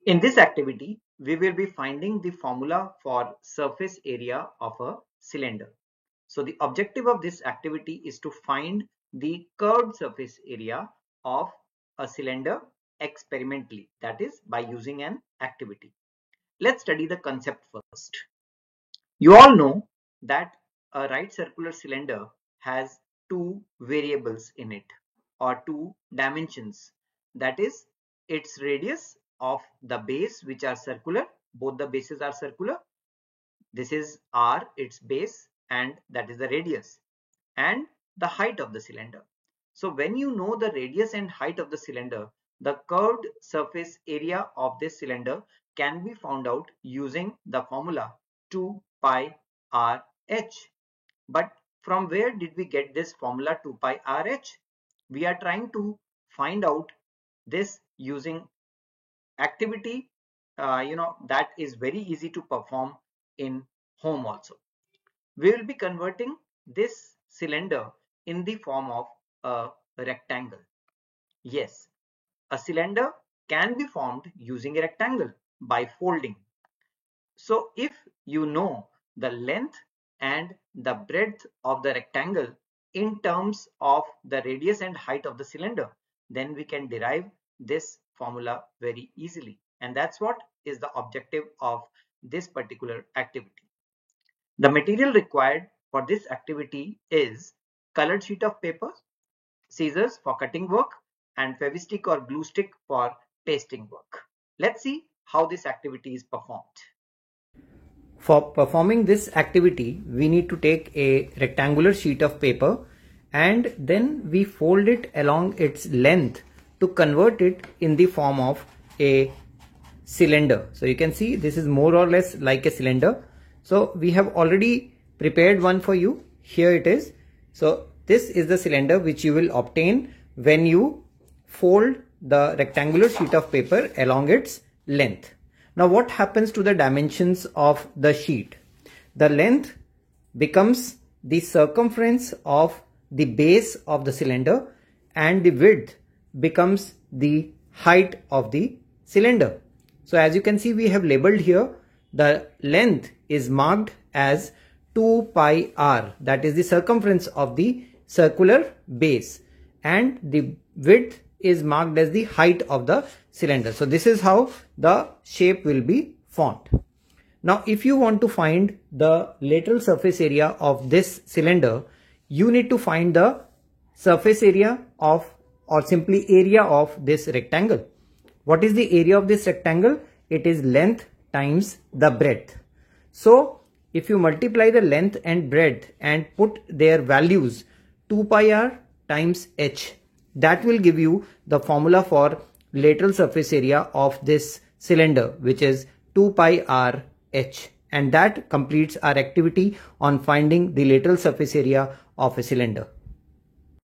In this activity, we will be finding the formula for surface area of a cylinder. So the objective of this activity is to find the curved surface area of a cylinder experimentally, that is by using an activity. Let's study the concept first. You all know that a right circular cylinder has two variables in it, or two dimensions, that is its radius of the base, which are circular. Both the bases are circular. This is r, its base, and that is the radius, and the height of the cylinder. So when you know the radius and height of the cylinder, the curved surface area of this cylinder can be found out using the formula 2 pi r h. But from where did we get this formula 2 pi r h? We are trying to find out this using activity, that is very easy to perform in home also. We will be converting this cylinder in the form of a rectangle. Yes, a cylinder can be formed using a rectangle by folding. So if you know the length and the breadth of the rectangle in terms of the radius and height of the cylinder, then we can derive this formula very easily. And that's what is the objective of this particular activity. The material required for this activity is colored sheet of paper, scissors for cutting work, and fevistick or glue stick for pasting work. Let's see how this activity is performed. For performing this activity, we need to take a rectangular sheet of paper and then we fold it along its length to convert it in the form of a cylinder. So you can see this is more or less like a cylinder. So we have already prepared one for you. Here it is. So this is the cylinder which you will obtain when you fold the rectangular sheet of paper along its length. Now what happens to the dimensions of the sheet? The length becomes the circumference of the base of the cylinder and the width becomes the height of the cylinder. So as you can see, we have labeled here, the length is marked as 2 pi r, that is the circumference of the circular base, and the width is marked as the height of the cylinder. So this is how the shape will be formed. Now if you want to find the lateral surface area of this cylinder, you need to find the surface area of, or simply area of, this rectangle. What is the area of this rectangle? It is length times the breadth. So if you multiply the length and breadth and put their values, 2 pi r times h, that will give you the formula for lateral surface area of this cylinder, which is 2 pi r h, and that completes our activity on finding the lateral surface area of a cylinder.